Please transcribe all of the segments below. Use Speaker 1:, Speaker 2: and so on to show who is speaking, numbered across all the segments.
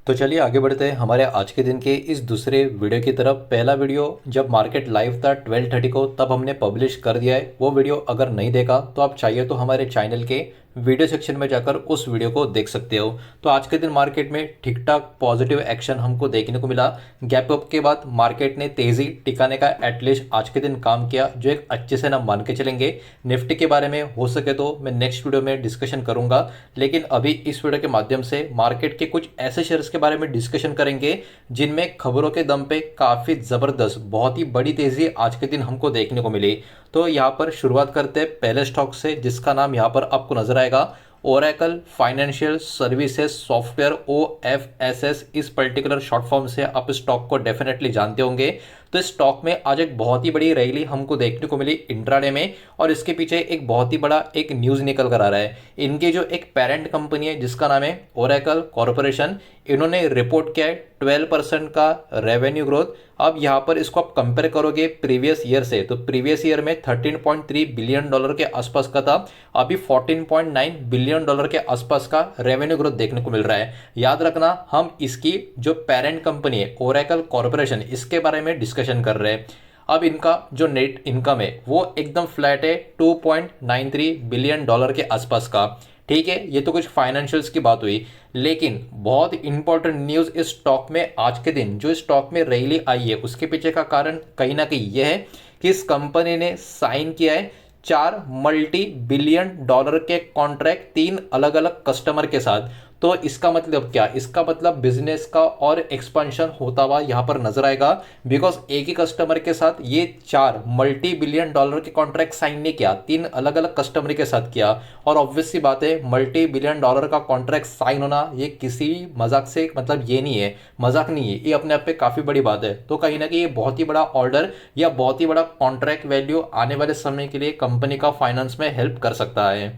Speaker 1: तो चलिए आगे बढ़ते हैं हमारे आज के दिन के इस दूसरे वीडियो की तरफ। पहला वीडियो जब मार्केट लाइव था 12:30 को, तब हमने पब्लिश कर दिया है। वो वीडियो अगर नहीं देखा तो आप चाहिए तो हमारे चैनल के वीडियो सेक्शन में जाकर उस वीडियो को देख सकते हो। तो आज के दिन मार्केट में ठीक ठाक पॉजिटिव एक्शन हमको देखने को मिला। गैप अप के बाद मार्केट ने तेजी टिकाने का एटलीस्ट आज के दिन काम किया, जो एक अच्छे से ना मान के चलेंगे। निफ्टी के बारे में हो सके तो मैं नेक्स्ट वीडियो में डिस्कशन करूंगा, लेकिन अभी इस वीडियो के माध्यम से मार्केट के कुछ ऐसे शेयर्स के बारे में डिस्कशन करेंगे जिनमें खबरों के दम पे काफ़ी ज़बरदस्त बहुत ही बड़ी तेज़ी आज के दिन हमको देखने को मिली। तो यहाँ पर शुरुआत करते हैं पहले स्टॉक से, जिसका नाम यहाँ पर आपको नजर आएगा Oracle financial services software, OFSS। इस पर्टिकुलर शॉर्ट फॉर्म से आप स्टॉक को डेफिनेटली जानते होंगे। तो इस स्टॉक में आज एक बहुत ही बड़ी रैली हमको देखने को मिली इंट्राडे में, और इसके पीछे एक बहुत ही बड़ा एक न्यूज़ निकल कर आ रहा है। इनकी जो एक पेरेंट कंपनी है जिसका नाम है ओरेकल कॉरपोरेशन, इन्होंने रिपोर्ट किया है 12% का रेवेन्यू ग्रोथ। अब यहाँ पर इसको आप कंपेयर करोगे प्रीवियस ईयर से, तो प्रीवियस ईयर में $13.3 बिलियन के आसपास का था, अभी $14.9 बिलियन के आसपास का रेवेन्यू ग्रोथ देखने को मिल रहा है। याद रखना, हम इसकी जो पेरेंट कंपनी है ओरेकल कॉरपोरेशन, इसके बारे में डिस्कशन कर रहे हैं। अब इनका जो नेट इनकम है वो एकदम फ्लैट है, $2.93 बिलियन के आसपास का। ठीक है, ये तो कुछ फाइनेंशियल्स की बात हुई, लेकिन बहुत इंपॉर्टेंट न्यूज़ इस स्टॉक में आज के दिन जो स्टॉक में रैली आई है उसके पीछे का कारण कहीं ना कहीं यह है कि इस कंपनी ने साइन किया है 4 मल्टी बिलियन डॉलर के कॉन्ट्रैक्ट 3 अलग अलग कस्टमर के साथ। तो इसका मतलब क्या? इसका मतलब बिजनेस का और एक्सपेंशन होता हुआ यहाँ पर नजर आएगा, बिकॉज एक ही कस्टमर के साथ ये 4 मल्टी बिलियन डॉलर के कॉन्ट्रैक्ट साइन नहीं किया, 3 अलग अलग कस्टमर के साथ किया। और ऑब्वियस सी बात है, मल्टी बिलियन डॉलर का कॉन्ट्रैक्ट साइन होना ये किसी मजाक से मतलब ये नहीं है, मजाक नहीं है, ये अपने आप पे काफी बड़ी बात है। तो कहीं ना कहीं ये बहुत ही बड़ा ऑर्डर या बहुत ही बड़ा कॉन्ट्रैक्ट वैल्यू आने वाले समय के लिए कंपनी का फाइनेंस में हेल्प कर सकता है।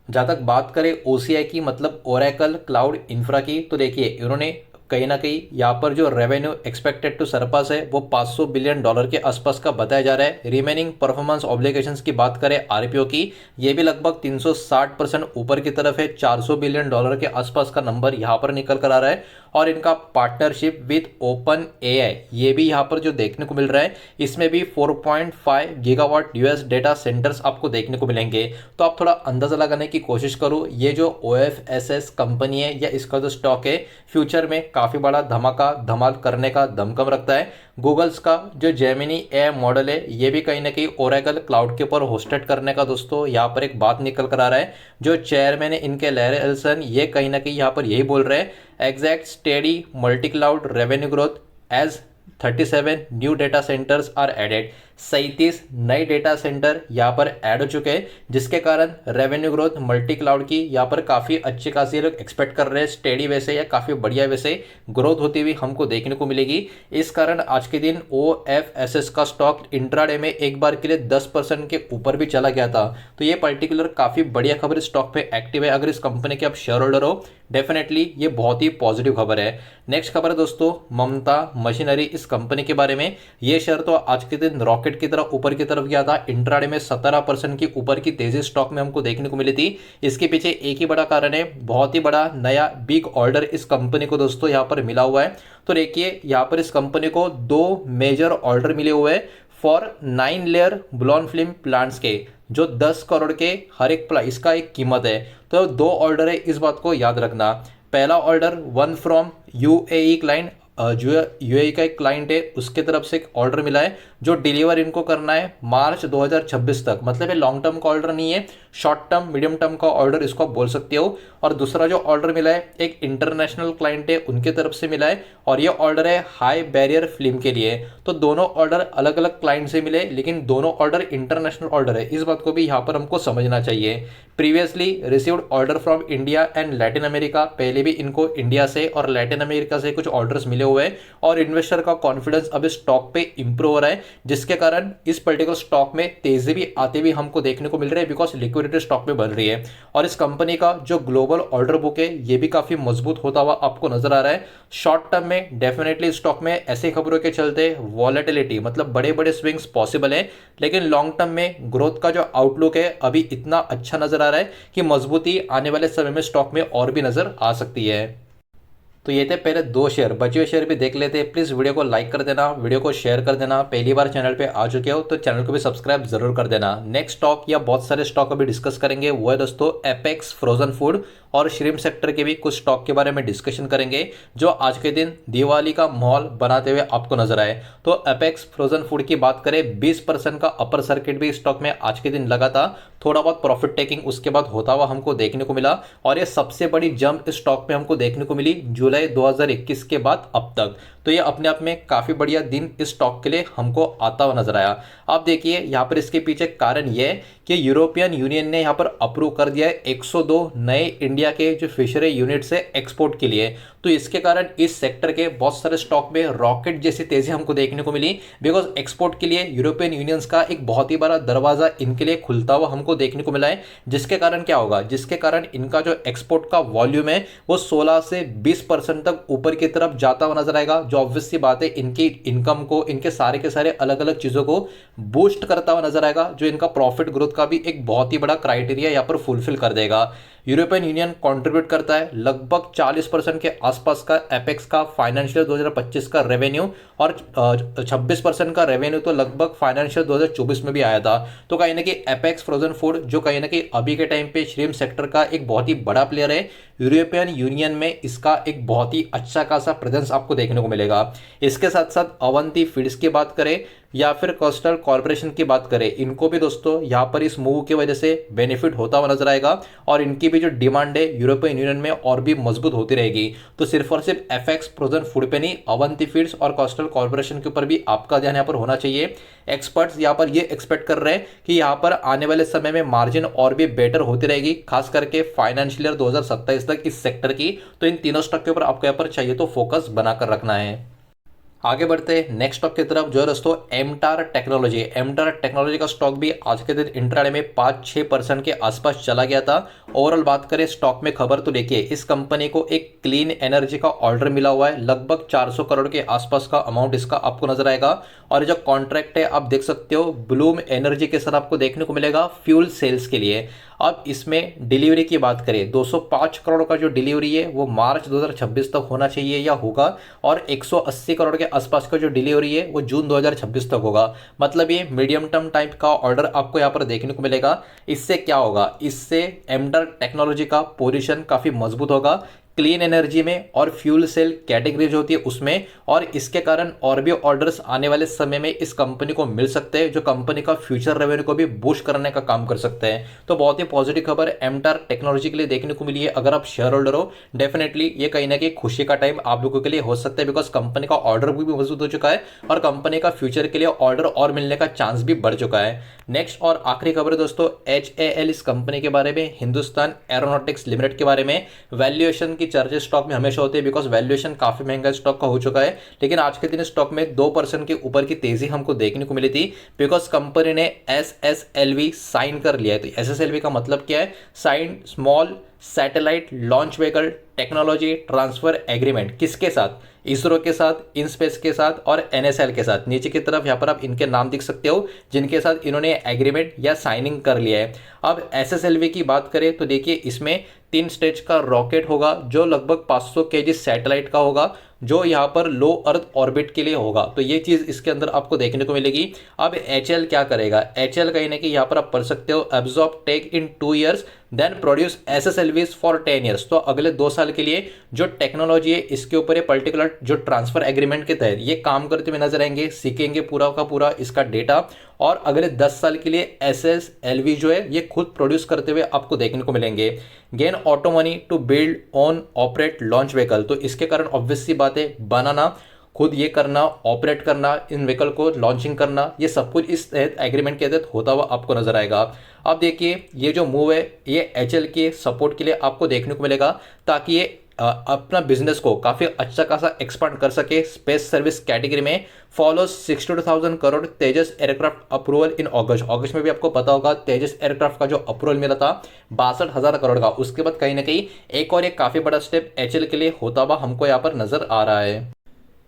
Speaker 1: जहाँ तक बात करें OCI की, मतलब ओरेकल क्लाउड इंफ्रा की, तो देखिए इन्होंने कहीं ना कहीं यहाँ पर जो रेवेन्यू एक्सपेक्टेड टू सरपास है वो $500 बिलियन के आसपास का बताया जा रहा है। रिमेनिंग परफॉर्मेंस ऑब्लिगेशंस की बात करें RPO की, ये भी लगभग 360% ऊपर की तरफ है, $400 बिलियन के आसपास का नंबर यहाँ पर निकल कर आ रहा है। और इनका पार्टनरशिप विद ओपन AI ये भी यहाँ पर जो देखने को मिल रहा है, इसमें भी 4.5 गीगावाट US डेटा सेंटर्स आपको देखने को मिलेंगे। तो आप थोड़ा अंदाजा लगाने की कोशिश करो, ये जो OFSS कंपनी है या इसका जो स्टॉक है फ्यूचर में काफ़ी बड़ा धमाका धमाल करने का दमकम रखता है। गूगल्स का जो जेमिनी AI मॉडल है ये भी कहीं ना कहीं ओरेकल क्लाउड के ऊपर होस्टेड करने का दोस्तों यहाँ पर एक बात निकल कर आ रहा है। जो चेयरमैन है इनके लैरी एल्सन, ये कहीं ना कहीं यहाँ पर यही बोल रहे हैं, exact steady multi cloud revenue growth as 37 new data centres are added. 37 नए डेटा सेंटर यहाँ पर ऐड हो चुके हैं, जिसके कारण रेवेन्यू ग्रोथ मल्टी क्लाउड की यहाँ पर काफ़ी अच्छी खासी लोग एक्सपेक्ट कर रहे हैं, स्टेडी वैसे या काफ़ी बढ़िया वैसे ग्रोथ होती हुई हमको देखने को मिलेगी। इस कारण आज के दिन OFSS का स्टॉक इंट्राडे में एक बार के लिए 10% के ऊपर भी चला गया था। तो ये पर्टिकुलर काफ़ी बढ़िया खबर इस स्टॉक पे एक्टिव है। अगर इस कंपनी के आप शेयर होल्डर हो, डेफिनेटली ये बहुत ही पॉजिटिव खबर है। नेक्स्ट खबर है दोस्तों ममता मशीनरी, इस कंपनी के बारे में। ये शेयर तो आज के दिन रॉकेट की तरह ऊपर की तरफ गया था, इंट्राडे में 17% की ऊपर की तेजी स्टॉक में हमको देखने को मिली थी। इसके पीछे एक ही बड़ा कारण है, बहुत ही बड़ा नया बिग ऑर्डर इस कंपनी को दोस्तों यहाँ पर मिला हुआ है। तो देखिए यहाँ पर इस कंपनी को 2 मेजर ऑर्डर मिले हुए हैं फॉर 9 लेयर ब्लॉन फिल्म प्लांट्स के, जो 10 करोड़ के हर एक इसका एक कीमत है। तो 2 ऑर्डर है, इस बात को याद रखना। पहला ऑर्डर 1 फ्रॉम UAE क्लाइंट, जो UAE का एक क्लाइंट है उसके तरफ से एक ऑर्डर मिला है जो डिलीवर इनको करना है मार्च 2026 तक। मतलब ये लॉन्ग टर्म का ऑर्डर नहीं है, शॉर्ट टर्म मीडियम टर्म का ऑर्डर इसको आप बोल सकते हो। और दूसरा जो ऑर्डर मिला है एक इंटरनेशनल क्लाइंट है उनके तरफ से मिला है, और ये ऑर्डर है हाई बैरियर फिल्म के लिए। तो दोनों ऑर्डर अलग अलग क्लाइंट से मिले, लेकिन दोनों ऑर्डर इंटरनेशनल ऑर्डर है, इस बात को भी यहाँ पर हमको समझना चाहिए। Previously received order from India and Latin America, पहले भी इनको इंडिया से और लैटिन अमेरिका से कुछ ऑर्डर्स मिले हुए हैं, और इन्वेस्टर का कॉन्फिडेंस अब इस स्टॉक पे इंप्रूव हो रहा है, जिसके कारण इस पर्टिकुलर स्टॉक में तेजी भी आते हुए हमको देखने को मिल रही है, बिकॉज लिक्विडिटी स्टॉक में बन रही है। और इस कंपनी का जो ग्लोबल ऑर्डर बुक है ये भी काफी मजबूत होता हुआ आपको नजर आ रहा है। शॉर्ट टर्म में डेफिनेटली स्टॉक में ऐसे खबरों के चलते वॉलेटिलिटी मतलब बड़े बड़े स्विंग्स पॉसिबल है, लेकिन लॉन्ग टर्म में ग्रोथ का जो आउटलुक है अभी इतना अच्छा नजर आ रहा है कि मजबूती आने वाले समय में स्टॉक में और भी नजर आ सकती है। तो ये थे पहले दो शेयर, बचे हुए शेयर भी देख लेते हैं। प्लीज़ वीडियो को लाइक कर देना, वीडियो को शेयर कर देना। पहली बार चैनल पे आ चुके हो तो चैनल को भी सब्सक्राइब जरूर कर देना। नेक्स्ट स्टॉक या बहुत सारे स्टॉक अभी डिस्कस करेंगे, वो है दोस्तों एपेक्स फ्रोजन फूड, और श्रिम्प सेक्टर के भी कुछ स्टॉक के बारे में डिस्कशन करेंगे जो आज के दिन दिवाली का माहौल बनाते हुए आपको नजर आए। तो एपेक्स फ्रोजन फूड की बात करें, 20% का अपर सर्किट भी स्टॉक में आज के दिन लगा था। थोड़ा बहुत प्रॉफिट टेकिंग उसके बाद होता हुआ हमको देखने को मिला, और ये सबसे बड़ी जंप इस स्टॉक में हमको देखने को मिली जुलाई 2021 के बाद अब तक। तो ये अपने आप में काफी बढ़िया दिन इस स्टॉक के लिए हमको आता हुआ नजर आया। अब देखिए यहाँ पर इसके पीछे कारण ये है कि यूरोपियन यूनियन ने यहाँ पर अप्रूव कर दिया है 102 नए इंडिया के जो फिशरी यूनिट्स है एक्सपोर्ट के लिए। तो इसके कारण इस सेक्टर के बहुत सारे स्टॉक में रॉकेट जैसी तेजी हमको देखने को मिली, बिकॉज एक्सपोर्ट के लिए यूरोपियन यूनियंस का एक बहुत ही बड़ा दरवाजा इनके लिए खुलता हुआ हमको देखने को मिला है। जिसके कारण क्या होगा, जिसके कारण इनका जो एक्सपोर्ट का वॉल्यूम है वो 16 से 20% तक ऊपर की तरफ जाता हुआ नजर आएगा, जो ऑब्वियस सी बात है इनकी इनकम को, इनके सारे के सारे अलग अलग चीजों को बूस्ट करता हुआ नजर आएगा, जो इनका प्रॉफिट ग्रोथ का भी एक बहुत ही बड़ा क्राइटेरिया यहाँ पर फुलफिल कर देगा। यूरोपियन यूनियन कंट्रीब्यूट करता है लगभग 40% के आसपास का एपेक्स का फाइनेंशियल 2025 का रेवेन्यू, और 26% का रेवेन्यू तो लगभग फाइनेंशियल 2024 में भी आया था। तो कहीं ना कहीं एपेक्स फ्रोजन फूड जो कहीं ना कहीं अभी के टाइम पे श्रिम्प सेक्टर का एक बहुत ही बड़ा प्लेयर है, यूरोपियन यूनियन में इसका एक बहुत ही अच्छा खासा प्रेजेंस आपको देखने को मिलेगा। इसके साथ साथ अवंती फीड्स की बात करें या फिर कोस्टल कॉर्पोरेशन की बात करें, इनको भी दोस्तों यहाँ पर इस मूव की वजह से बेनिफिट होता हुआ नजर आएगा, और इनकी भी जो डिमांड है यूरोपियन यूनियन में और भी मजबूत होती रहेगी। तो सिर्फ और सिर्फ एपेक्स फ्रोजन फूड पे नहीं, अवंती फीड्स और कोस्टल कॉर्पोरेशन के ऊपर भी आपका ध्यान यहाँ पर होना चाहिए। एक्सपर्ट्स यहाँ पर ये एक्सपेक्ट कर रहे हैं कि यहाँ पर आने वाले समय में मार्जिन और भी बेटर होती रहेगी, खास करके फाइनेंशियल ईयर 2027 तक इस सेक्टर की। तो इन तीनों स्टॉक के ऊपर आपको यहाँ पर चाहिए तो फोकस बनाकर रखना है। आगे बढ़ते हैं नेक्स्ट स्टॉक की तरफ, जो है दोस्तों एमटार टेक्नोलॉजी। एमटार टेक्नोलॉजी का स्टॉक भी आज के दिन इंट्राडे में 5-6% के आसपास चला गया था। ओवरऑल बात करें स्टॉक में खबर, तो देखिए इस कंपनी को एक क्लीन एनर्जी का ऑर्डर मिला हुआ है, लगभग 400 करोड़ के आसपास का अमाउंट इसका आपको नजर आएगा। और जो कॉन्ट्रैक्ट है आप देख सकते हो ब्लूम एनर्जी के साथ आपको देखने को मिलेगा फ्यूल सेल्स के लिए। अब इसमें डिलीवरी की बात करें, 205 करोड़ का जो डिलीवरी है वो मार्च 2026 तक होना चाहिए या होगा, और 180 करोड़ के आसपास का जो डिलीवरी है वो जून 2026 तक होगा। मतलब ये मीडियम टर्म टाइप का ऑर्डर आपको यहाँ पर देखने को मिलेगा। इससे क्या होगा, इससे एमटार टेक्नोलॉजी का पोजीशन काफी मजबूत होगा क्लीन एनर्जी में और फ्यूल सेल कैटेगरी जो होती है उसमें, और इसके कारण और भी ऑर्डर्स आने वाले समय में इस कंपनी को मिल सकते हैं, जो कंपनी का फ्यूचर रेवेन्यू को भी बूस्ट करने का काम कर सकते हैं। तो बहुत ही पॉजिटिव खबर एमटार टेक्नोलॉजी के लिए देखने को मिली है। अगर आप शेयर होल्डर हो, डेफिनेटली ये कहीं ना कहीं खुशी का टाइम आप लोगों के लिए हो सकता है, बिकॉज कंपनी का ऑर्डर भी मजबूत हो चुका है और कंपनी का फ्यूचर के लिए ऑर्डर और मिलने का चांस भी बढ़ चुका है। नेक्स्ट और आखिरी खबर दोस्तों HAL इस कंपनी के बारे में, हिंदुस्तान एरोनॉटिक्स लिमिटेड के बारे में। वैल्यूएशन की चर्चा स्टॉक में हमेशा होती है, बिकॉज वैल्यूएशन काफी महंगा स्टॉक का हो चुका है, लेकिन आज के दिन स्टॉक में 2% के ऊपर की तेजी हमको देखने को मिली थी, बिकॉज कंपनी ने SSLV साइन कर लिया है। तो SSLV का मतलब क्या है, sign small satellite launch vehicle technology transfer agreement. किसके साथ, इसरो के साथ, इनस्पेस के साथ और NSL के साथ। नीचे की तरफ यहाँ पर आप इनके नाम देख सकते हो जिनके साथ इन्होंने एग्रीमेंट या साइनिंग कर लिया है। अब SSLV की बात करें तो देखिए इसमें 3 स्टेज का रॉकेट होगा जो लगभग 500 kg सैटेलाइट का होगा, जो यहाँ पर लो अर्थ ऑर्बिट के लिए होगा। तो ये चीज इसके अंदर आपको देखने को मिलेगी। अब HL क्या करेगा, HL कहीं ना कहीं यहाँ पर आप पढ़ सकते हो absorb tech in 2 years then produce SSLVs for 10 years। तो अगले 2 साल के लिए जो टेक्नोलॉजी है इसके ऊपर ये पर्टिकुलर जो ट्रांसफर एग्रीमेंट के तहत ये काम करते हुए नजर आएंगे, सीखेंगे पूरा का पूरा इसका डेटा, और अगले 10 साल के लिए SSLV जो है ये खुद प्रोड्यूस करते हुए आपको देखने को मिलेंगे। Gain auto money to build on operate launch vehicle. तो इसके कारण ऑब्वियस सी बात है बनाना, खुद ये करना, ऑपरेट करना, इन व्हीकल को लॉन्चिंग करना, ये सब कुछ इस एग्रीमेंट के तहत होता हुआ आपको नजर आएगा। अब देखिए ये जो मूव है ये HL के सपोर्ट के लिए आपको देखने को मिलेगा, ताकि ये अपना बिजनेस को काफी अच्छा खासा एक्सपांड कर सके स्पेस सर्विस कैटेगरी में। Follow 62,000 crore Tejas aircraft approval in August में भी आपको पता होगा तेजस एयरक्राफ्ट का जो अप्रूवल मिला था 62,000 करोड़ का। उसके बाद कहीं ना कहीं एक और एक काफी बड़ा स्टेप HL के लिए होता हुआ हमको यहाँ पर नजर आ रहा है।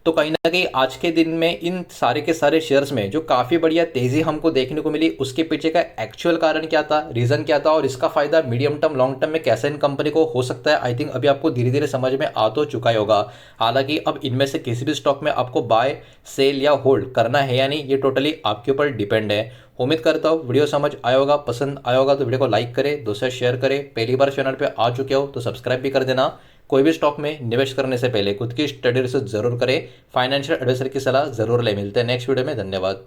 Speaker 1: तो कहीं ना कहीं आज के दिन में इन सारे के सारे शेयर्स में जो काफ़ी बढ़िया तेज़ी हमको देखने को मिली, उसके पीछे का एक्चुअल कारण क्या था, रीज़न क्या था और इसका फ़ायदा मीडियम टर्म लॉन्ग टर्म में कैसे इन कंपनी को हो सकता है, आई थिंक अभी आपको धीरे धीरे समझ में आ तो चुका ही होगा। हालांकि अब इनमें से किसी भी स्टॉक में आपको बाय सेल या होल्ड करना है या नहीं, ये टोटली आपके ऊपर डिपेंड है। उम्मीद करता हूँ वीडियो समझ आया होगा, पसंद आया होगा तो वीडियो को लाइक करें, दोस्तों शेयर करें। पहली बार चैनल पे आ चुके हो तो सब्सक्राइब भी कर देना। कोई भी स्टॉक में निवेश करने से पहले खुद की स्टडी रिसर्च जरूर करें, फाइनेंशियल एडवाइजर की सलाह जरूर ले। मिलते हैं नेक्स्ट वीडियो में, धन्यवाद।